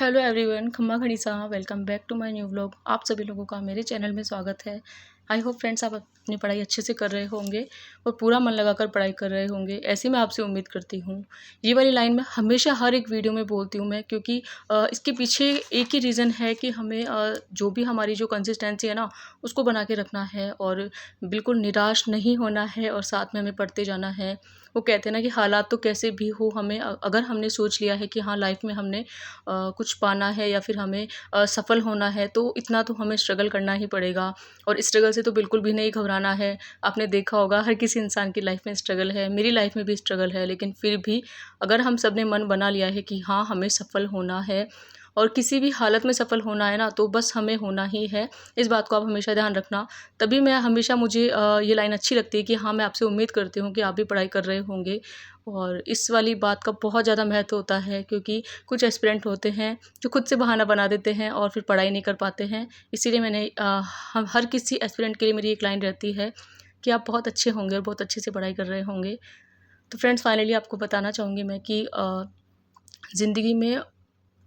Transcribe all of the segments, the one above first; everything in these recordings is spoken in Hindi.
हेलो एवरीवन, खम्मा खड़ीसा welcome back to my new vlog. आप सभी लोगों का मेरे चैनल में स्वागत है। आई होप फ्रेंड्स आप अपनी पढ़ाई अच्छे से कर रहे होंगे और पूरा मन लगाकर पढ़ाई कर रहे होंगे, ऐसी मैं आपसे उम्मीद करती हूँ। ये वाली लाइन मैं हमेशा हर एक वीडियो में बोलती हूँ मैं, क्योंकि इसके पीछे एक ही रीज़न है कि हमें जो भी हमारी जो कंसिस्टेंसी है ना, उसको बना के रखना है और बिल्कुल निराश नहीं होना है और साथ में हमें पढ़ते जाना है। वो कहते हैं ना कि हालात तो कैसे भी हो, हमें अगर हमने सोच लिया है कि हाँ लाइफ में हमने कुछ पाना है या फिर हमें सफल होना है, तो इतना तो हमें स्ट्रगल करना ही पड़ेगा। और स्ट्रगल से तो बिल्कुल भी नहीं घबराना है। आपने देखा होगा हर किसी इंसान की लाइफ में स्ट्रगल है, मेरी लाइफ में भी स्ट्रगल है, लेकिन फिर भी अगर हम सब ने मन बना लिया है कि हाँ हमें सफल होना है और किसी भी हालत में सफल होना है ना, तो बस हमें होना ही है। इस बात को आप हमेशा ध्यान रखना। तभी मैं हमेशा मुझे ये लाइन अच्छी लगती है कि हाँ मैं आपसे उम्मीद करती हूँ कि आप भी पढ़ाई कर रहे होंगे। और इस वाली बात का बहुत ज़्यादा महत्व होता है, क्योंकि कुछ एस्पिरेंट होते हैं जो खुद से बहाना बना देते हैं और फिर पढ़ाई नहीं कर पाते हैं। इसीलिए मैंने हम हर किसी एस्पिरेंट के लिए मेरी एक लाइन रहती है कि आप बहुत अच्छे होंगे और बहुत अच्छे से पढ़ाई कर रहे होंगे। तो फ्रेंड्स फाइनली आपको बताना चाहूँगी मैं कि ज़िंदगी में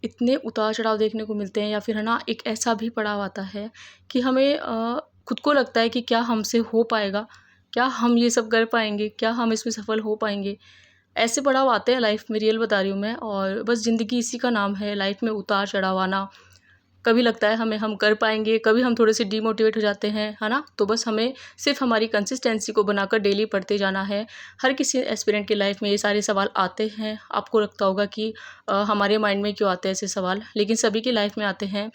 इतने उतार चढ़ाव देखने को मिलते हैं, या फिर है ना एक ऐसा भी पड़ाव आता है कि हमें खुद को लगता है कि क्या हमसे हो पाएगा, क्या हम ये सब कर पाएंगे, क्या हम इसमें सफल हो पाएंगे। ऐसे पड़ाव आते हैं लाइफ में, रियल बता रही हूँ मैं। और बस ज़िंदगी इसी का नाम है, लाइफ में उतार चढ़ाव आना। कभी लगता है हमें हम कर पाएंगे, कभी हम थोड़े से डीमोटिवेट हो जाते हैं, है ना। तो बस हमें सिर्फ हमारी कंसिस्टेंसी को बनाकर डेली पढ़ते जाना है। हर किसी एस्पिरेंट की लाइफ में ये सारे सवाल आते हैं। आपको लगता होगा कि हमारे माइंड में क्यों आते हैं ऐसे सवाल, लेकिन सभी की लाइफ में आते हैं।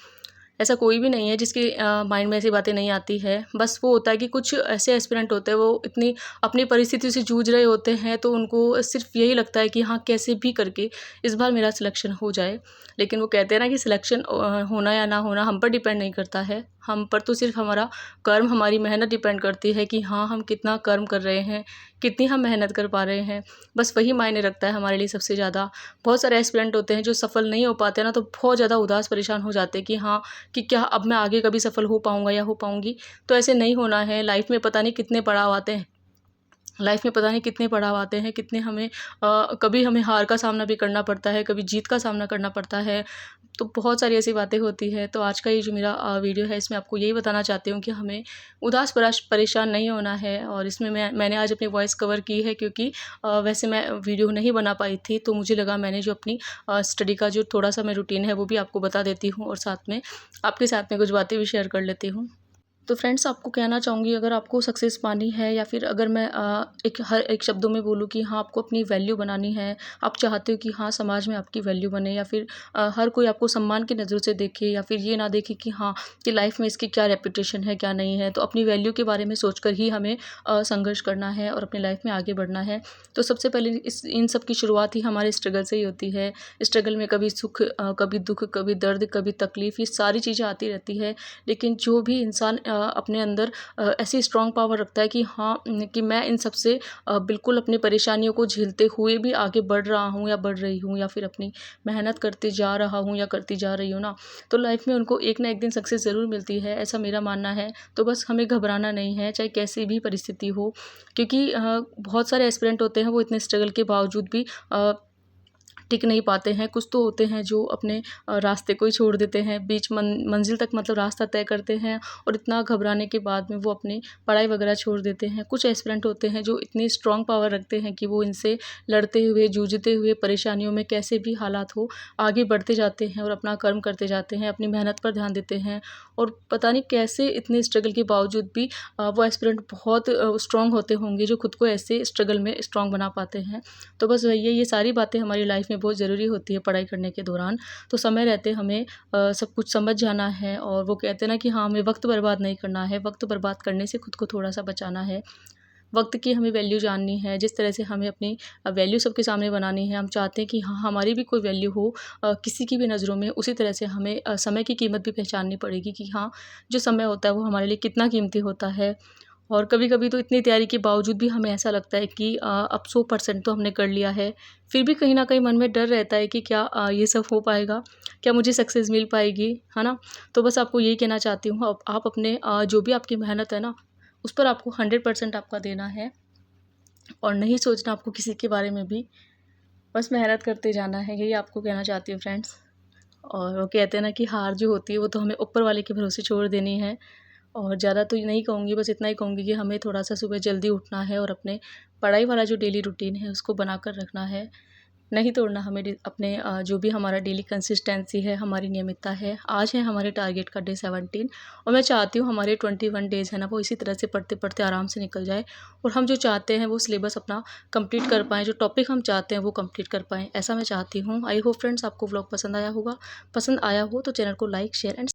ऐसा कोई भी नहीं है जिसके माइंड में ऐसी बातें नहीं आती है। बस वो होता है कि कुछ ऐसे एस्पिरेंट होते हैं, वो इतनी अपनी परिस्थिति से जूझ रहे होते हैं, तो उनको सिर्फ यही लगता है कि हाँ कैसे भी करके इस बार मेरा सिलेक्शन हो जाए। लेकिन वो कहते हैं ना कि सिलेक्शन होना या ना होना हम पर डिपेंड नहीं करता है। हम पर तो सिर्फ हमारा कर्म, हमारी मेहनत डिपेंड करती है कि हाँ हम कितना कर्म कर रहे हैं, कितनी हम मेहनत कर पा रहे हैं। बस वही मायने रखता है हमारे लिए सबसे ज़्यादा। बहुत सारे एस्पिरेंट होते हैं जो सफल नहीं हो पाते ना, तो बहुत ज़्यादा उदास परेशान हो जाते हैं कि हाँ कि क्या अब मैं आगे कभी सफल हो पाऊँगा या हो पाऊँगी। तो ऐसे नहीं होना है। लाइफ में पता नहीं कितने पड़ाव आते हैं, लाइफ में पता नहीं कितने पड़ाव आते हैं, कितने हमें कभी हमें हार का सामना भी करना पड़ता है, कभी जीत का सामना करना पड़ता है। तो बहुत सारी ऐसी बातें होती हैं। तो आज का ये जो मेरा वीडियो है, इसमें आपको यही बताना चाहती हूँ कि हमें उदास परेशान नहीं होना है। और इसमें मैंने आज अपनी वॉइस कवर की है, क्योंकि वैसे मैं वीडियो नहीं बना पाई थी, तो मुझे लगा मैंने जो अपनी स्टडी का जो थोड़ा सा मैं रूटीन है वो भी आपको बता देती हूँ, और साथ में आपके साथ में कुछ बातें भी शेयर कर लेती हूँ। तो फ्रेंड्स आपको कहना चाहूँगी, अगर आपको सक्सेस पानी है, या फिर अगर मैं हर एक शब्दों में बोलूँ कि हाँ आपको अपनी वैल्यू बनानी है, आप चाहते हो कि हाँ समाज में आपकी वैल्यू बने, या फिर हर कोई आपको सम्मान की नज़रों से देखे, या फिर ये ना देखे कि हाँ कि लाइफ में इसकी क्या रेपुटेशन है क्या नहीं है। तो अपनी वैल्यू के बारे में सोचकर ही हमें संघर्ष करना है और अपनी लाइफ में आगे बढ़ना है। तो सबसे पहले इन सब की शुरुआत ही हमारे स्ट्रगल से ही होती है। स्ट्रगल में कभी सुख, कभी दुख, कभी दर्द, कभी तकलीफ़, ये सारी चीज़ें आती रहती है। लेकिन जो भी इंसान अपने अंदर ऐसी स्ट्रॉन्ग पावर रखता है कि हाँ कि मैं इन सब से बिल्कुल अपनी परेशानियों को झेलते हुए भी आगे बढ़ रहा हूँ या बढ़ रही हूँ, या फिर अपनी मेहनत करते जा रहा हूँ या करती जा रही हूँ ना, तो लाइफ में उनको एक ना एक दिन सक्सेस ज़रूर मिलती है, ऐसा मेरा मानना है। तो बस हमें घबराना नहीं है, चाहे कैसी भी परिस्थिति हो। क्योंकि बहुत सारे एस्पिरेंट होते हैं, वो इतने स्ट्रगल के बावजूद भी टिक नहीं पाते हैं। कुछ तो होते हैं जो अपने रास्ते को ही छोड़ देते हैं, बीच मंजिल तक मतलब रास्ता तय करते हैं, और इतना घबराने के बाद में वो अपनी पढ़ाई वगैरह छोड़ देते हैं। कुछ एस्पिरेंट होते हैं जो इतनी स्ट्रॉन्ग पावर रखते हैं कि वो इनसे लड़ते हुए, जूझते हुए, परेशानियों में कैसे भी हालात हो, आगे बढ़ते जाते हैं और अपना कर्म करते जाते हैं, अपनी मेहनत पर ध्यान देते हैं। और पता नहीं कैसे इतने स्ट्रगल के बावजूद भी वो एस्पिरेंट बहुत स्ट्रॉन्ग होते होंगे, जो खुद को ऐसे स्ट्रगल में स्ट्रॉन्ग बना पाते हैं। तो बस वही है, ये सारी बातें हमारी लाइफ में बहुत ज़रूरी होती है पढ़ाई करने के दौरान। तो समय रहते हमें सब कुछ समझ जाना है। और वो कहते हैं ना कि हाँ हमें वक्त बर्बाद नहीं करना है, वक्त बर्बाद करने से खुद को थोड़ा सा बचाना है। वक्त की हमें वैल्यू जाननी है, जिस तरह से हमें अपनी वैल्यू सबके सामने बनानी है। हम चाहते हैं कि हाँ हमारी भी कोई वैल्यू हो किसी की भी नज़रों में, उसी तरह से हमें समय की कीमत भी पहचाननी पड़ेगी कि हाँ जो समय होता है वो हमारे लिए कितना कीमती होता है। और कभी-कभी तो इतनी तैयारी के बावजूद भी हमें ऐसा लगता है कि अब 100% तो हमने कर लिया है। फिर भी कहीं न कहीं मन में डर रहता है कि क्या ये सब हो पाएगा? क्या मुझे सक्सेस मिल पाएगी? है ना? तो बस आपको यही कहना चाहती हूँ, आप अपने जो भी आपकी मेहनत है ना, उस पर आपको 100% आपका देना है, और नहीं सोचना आपको किसी के बारे में भी। बस मेहनत करते जाना है, यही आपको कहना चाहती हूँ फ्रेंड्स। और वो कहते हैं ना कि हार जो होती है वो तो हमें ऊपर वाले के भरोसे छोड़ देनी है। और ज़्यादा तो नहीं कहूँगी, बस इतना ही कहूँगी कि हमें थोड़ा-सा सुबह जल्दी उठना है और अपने पढ़ाई वाला जो डेली रूटीन है उसको बनाकर रखना है। नहीं तोड़ना हमें अपने जो भी हमारा डेली कंसिस्टेंसी है, हमारी नियमितता है। आज है हमारे टारगेट का डे 17 और मैं चाहती हूँ हमारे 21 डेज़ है ना वो इसी तरह से पढ़ते-पढ़ते आराम से निकल जाए और हम जो चाहते हैं वो सिलेबस अपना कंप्लीट कर पाएँ, जो टॉपिक हम चाहते हैं वो कंप्लीट कर पाएँ, ऐसा मैं चाहती हूँ। आई होप फ्रेंड्स आपको व्लॉग पसंद आया होगा। पसंद आया हो तो चैनल को लाइक, शेयर एंड